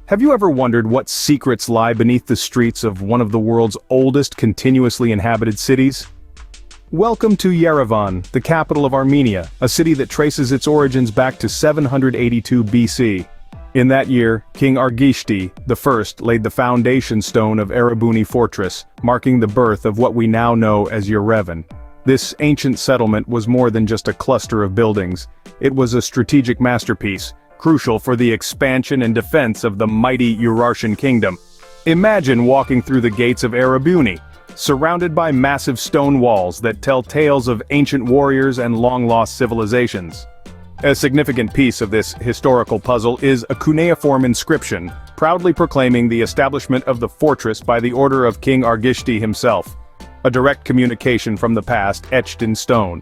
Have you ever wondered what secrets lie beneath the streets of one of the world's oldest continuously inhabited cities? Welcome to Yerevan, the capital of Armenia, a city that traces its origins back to 782 BC. In that year, King Argishti I laid the foundation stone of Erebuni fortress, marking the birth of what we now know as Yerevan. This ancient settlement was more than just a cluster of buildings. It was a strategic masterpiece, crucial for the expansion and defense of the mighty Urartian kingdom. Imagine walking through the gates of Erebuni, surrounded by massive stone walls that tell tales of ancient warriors and long-lost civilizations. A significant piece of this historical puzzle is a cuneiform inscription, proudly proclaiming the establishment of the fortress by the order of King Argishti himself, a direct communication from the past etched in stone.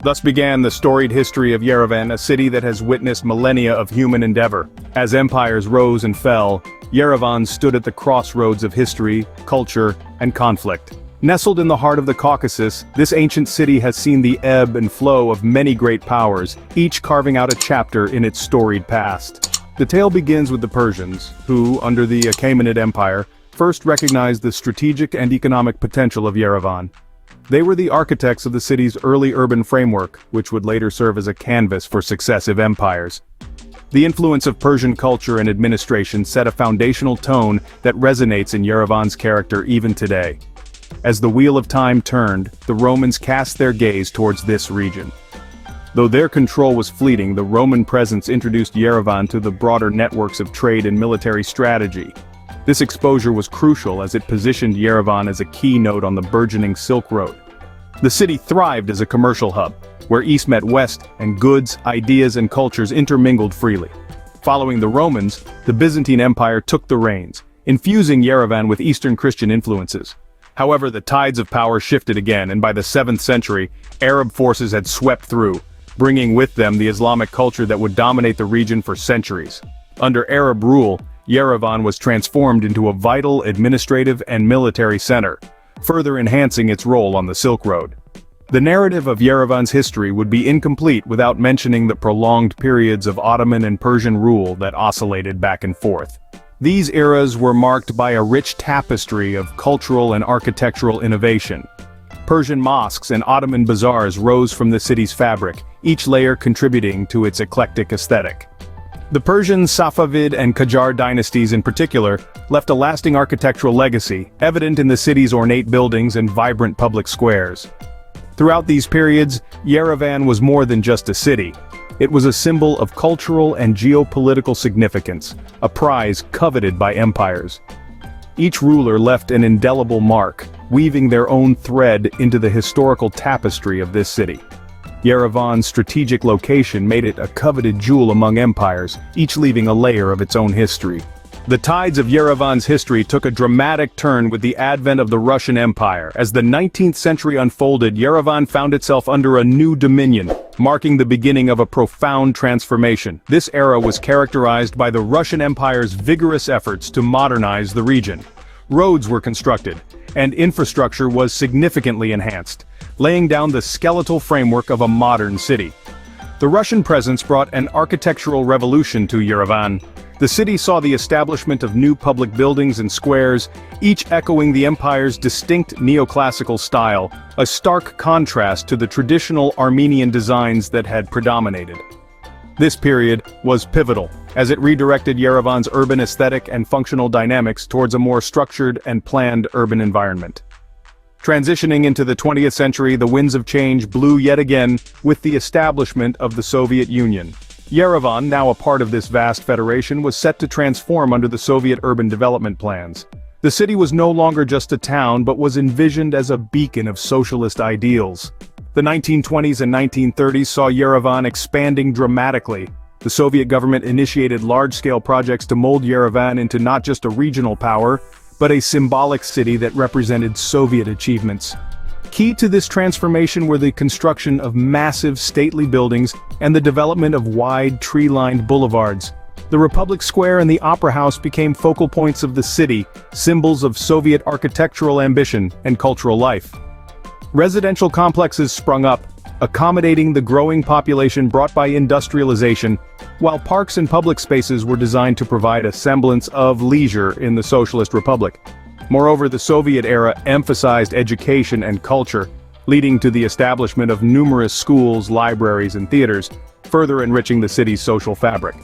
Thus began the storied history of Yerevan, a city that has witnessed millennia of human endeavor. As empires rose and fell, Yerevan stood at the crossroads of history, culture, and conflict. Nestled in the heart of the Caucasus, this ancient city has seen the ebb and flow of many great powers, each carving out a chapter in its storied past. The tale begins with the Persians, who, under the Achaemenid Empire, first recognized the strategic and economic potential of Yerevan. They were the architects of the city's early urban framework, which would later serve as a canvas for successive empires. The influence of Persian culture and administration set a foundational tone that resonates in Yerevan's character even today. As the wheel of time turned, the Romans cast their gaze towards this region. Though their control was fleeting, the Roman presence introduced Yerevan to the broader networks of trade and military strategy. This exposure was crucial as it positioned Yerevan as a key node on the burgeoning Silk Road. The city thrived as a commercial hub, where East met West, and goods, ideas, and cultures intermingled freely. Following the Romans, the Byzantine Empire took the reins, infusing Yerevan with Eastern Christian influences. However, the tides of power shifted again, and by the 7th century, Arab forces had swept through, bringing with them the Islamic culture that would dominate the region for centuries. Under Arab rule, Yerevan was transformed into a vital administrative and military center, further enhancing its role on the Silk Road. The narrative of Yerevan's history would be incomplete without mentioning the prolonged periods of Ottoman and Persian rule that oscillated back and forth. These eras were marked by a rich tapestry of cultural and architectural innovation. Persian mosques and Ottoman bazaars rose from the city's fabric, each layer contributing to its eclectic aesthetic. The Persian Safavid and Qajar dynasties in particular left a lasting architectural legacy, evident in the city's ornate buildings and vibrant public squares. Throughout these periods, Yerevan was more than just a city. It was a symbol of cultural and geopolitical significance, a prize coveted by empires. Each ruler left an indelible mark, weaving their own thread into the historical tapestry of this city. Yerevan's strategic location made it a coveted jewel among empires, each leaving a layer of its own history. The tides of Yerevan's history took a dramatic turn with the advent of the Russian Empire. As the 19th century unfolded, Yerevan found itself under a new dominion, marking the beginning of a profound transformation. This era was characterized by the Russian Empire's vigorous efforts to modernize the region. Roads were constructed, and infrastructure was significantly enhanced, laying down the skeletal framework of a modern city. The Russian presence brought an architectural revolution to Yerevan. The city saw the establishment of new public buildings and squares, each echoing the empire's distinct neoclassical style, a stark contrast to the traditional Armenian designs that had predominated. This period was pivotal, as it redirected Yerevan's urban aesthetic and functional dynamics towards a more structured and planned urban environment. Transitioning into the 20th century, the winds of change blew yet again with the establishment of the Soviet Union. Yerevan, now a part of this vast federation, was set to transform under the Soviet urban development plans. The city was no longer just a town but was envisioned as a beacon of socialist ideals. The 1920s and 1930s saw Yerevan expanding dramatically. The Soviet government initiated large-scale projects to mold Yerevan into not just a regional power, but a symbolic city that represented Soviet achievements. Key to this transformation were the construction of massive stately buildings and the development of wide tree-lined boulevards. The Republic Square and the Opera House became focal points of the city, symbols of Soviet architectural ambition and cultural life. Residential complexes sprung up, accommodating the growing population brought by industrialization, while parks and public spaces were designed to provide a semblance of leisure in the Socialist Republic. Moreover, the Soviet era emphasized education and culture, leading to the establishment of numerous schools, libraries, and theaters, further enriching the city's social fabric.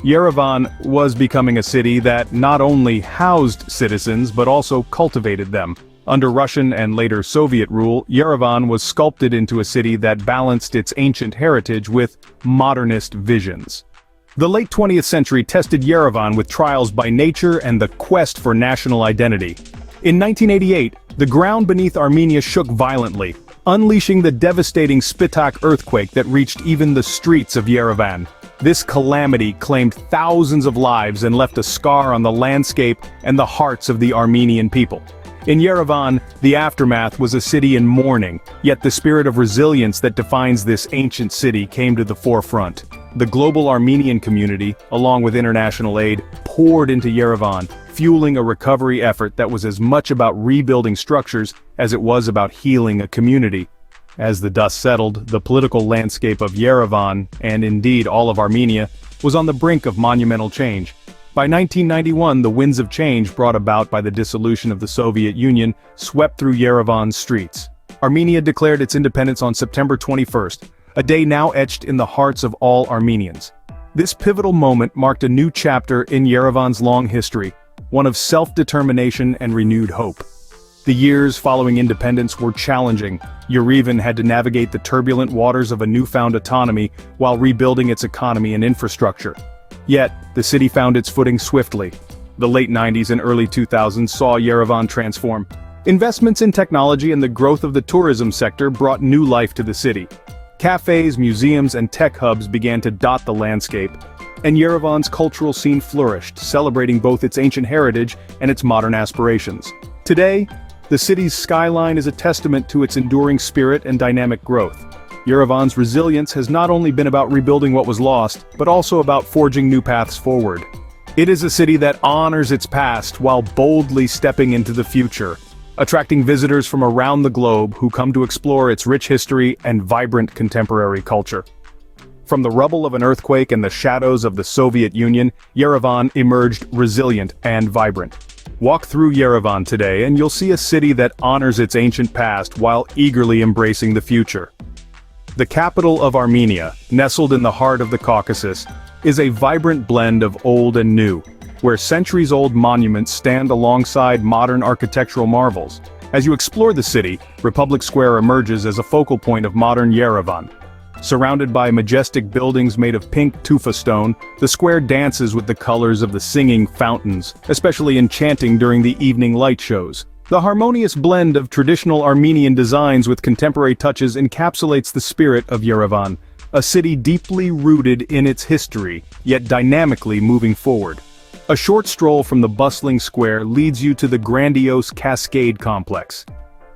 Yerevan was becoming a city that not only housed citizens but also cultivated them. Under Russian and later Soviet rule, Yerevan was sculpted into a city that balanced its ancient heritage with modernist visions. The late 20th century tested Yerevan with trials by nature and the quest for national identity. In 1988, the ground beneath Armenia shook violently, unleashing the devastating Spitak earthquake that reached even the streets of Yerevan. This calamity claimed thousands of lives and left a scar on the landscape and the hearts of the Armenian people. In Yerevan, the aftermath was a city in mourning, yet the spirit of resilience that defines this ancient city came to the forefront. The global Armenian community, along with international aid, poured into Yerevan, fueling a recovery effort that was as much about rebuilding structures as it was about healing a community. As the dust settled, the political landscape of Yerevan, and indeed all of Armenia, was on the brink of monumental change. By 1991, the winds of change brought about by the dissolution of the Soviet Union swept through Yerevan's streets. Armenia declared its independence on September 21st, a day now etched in the hearts of all Armenians. This pivotal moment marked a new chapter in Yerevan's long history, one of self-determination and renewed hope. The years following independence were challenging. Yerevan had to navigate the turbulent waters of a newfound autonomy while rebuilding its economy and infrastructure. Yet, the city found its footing swiftly. The late 90s and early 2000s saw Yerevan transform. Investments in technology and the growth of the tourism sector brought new life to the city. Cafes, museums, and tech hubs began to dot the landscape, and Yerevan's cultural scene flourished, celebrating both its ancient heritage and its modern aspirations. Today, the city's skyline is a testament to its enduring spirit and dynamic growth. Yerevan's resilience has not only been about rebuilding what was lost, but also about forging new paths forward. It is a city that honors its past while boldly stepping into the future, attracting visitors from around the globe who come to explore its rich history and vibrant contemporary culture. From the rubble of an earthquake and the shadows of the Soviet Union, Yerevan emerged resilient and vibrant. Walk through Yerevan today and you'll see a city that honors its ancient past while eagerly embracing the future. The capital of Armenia, nestled in the heart of the Caucasus, is a vibrant blend of old and new, where centuries-old monuments stand alongside modern architectural marvels. As you explore the city, Republic Square emerges as a focal point of modern Yerevan. Surrounded by majestic buildings made of pink tufa stone, the square dances with the colors of the singing fountains, especially enchanting during the evening light shows. The harmonious blend of traditional Armenian designs with contemporary touches encapsulates the spirit of Yerevan, a city deeply rooted in its history, yet dynamically moving forward. A short stroll from the bustling square leads you to the grandiose Cascade Complex.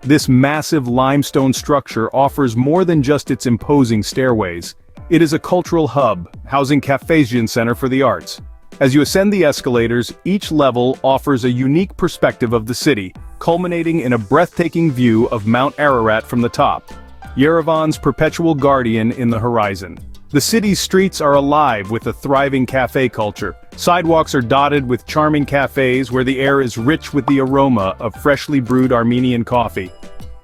This massive limestone structure offers more than just its imposing stairways. It is a cultural hub, housing Cafesian Center for the Arts. As you ascend the escalators, each level offers a unique perspective of the city, culminating in a breathtaking view of Mount Ararat from the top, Yerevan's perpetual guardian in the horizon. The city's streets are alive with a thriving cafe culture. Sidewalks are dotted with charming cafes where the air is rich with the aroma of freshly brewed Armenian coffee.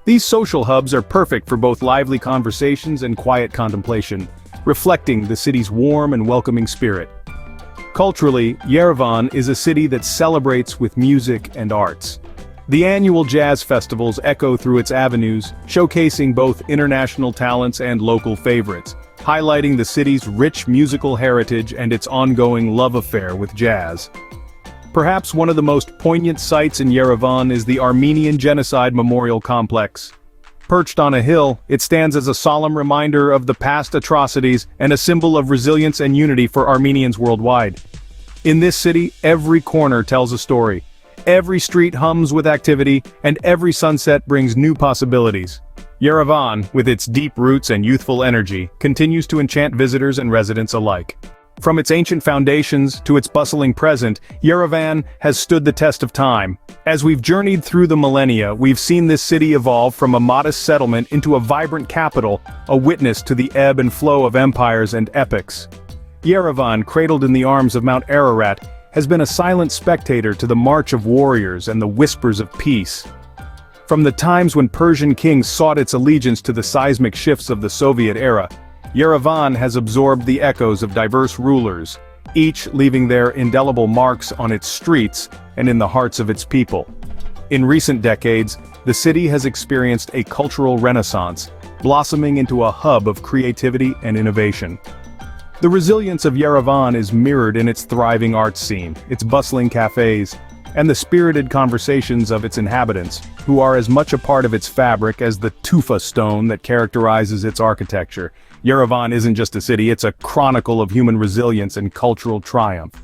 These social hubs are perfect for both lively conversations and quiet contemplation, reflecting the city's warm and welcoming spirit. Culturally, Yerevan is a city that celebrates with music and arts. The annual jazz festivals echo through its avenues, showcasing both international talents and local favorites, highlighting the city's rich musical heritage and its ongoing love affair with jazz. Perhaps one of the most poignant sights in Yerevan is the Armenian Genocide Memorial Complex. Perched on a hill, it stands as a solemn reminder of the past atrocities and a symbol of resilience and unity for Armenians worldwide. In this city, every corner tells a story. Every street hums with activity, and every sunset brings new possibilities. Yerevan, with its deep roots and youthful energy, continues to enchant visitors and residents alike. From its ancient foundations to its bustling present, Yerevan has stood the test of time. As we've journeyed through the millennia, we've seen this city evolve from a modest settlement into a vibrant capital, a witness to the ebb and flow of empires and epics. Yerevan, cradled in the arms of Mount Ararat, has been a silent spectator to the march of warriors and the whispers of peace. From the times when Persian kings sought its allegiance to the seismic shifts of the Soviet era, Yerevan has absorbed the echoes of diverse rulers, each leaving their indelible marks on its streets and in the hearts of its people. In recent decades, the city has experienced a cultural renaissance, blossoming into a hub of creativity and innovation. The resilience of Yerevan is mirrored in its thriving arts scene, its bustling cafes, and the spirited conversations of its inhabitants, who are as much a part of its fabric as the tufa stone that characterizes its architecture. Yerevan isn't just a city, it's a chronicle of human resilience and cultural triumph.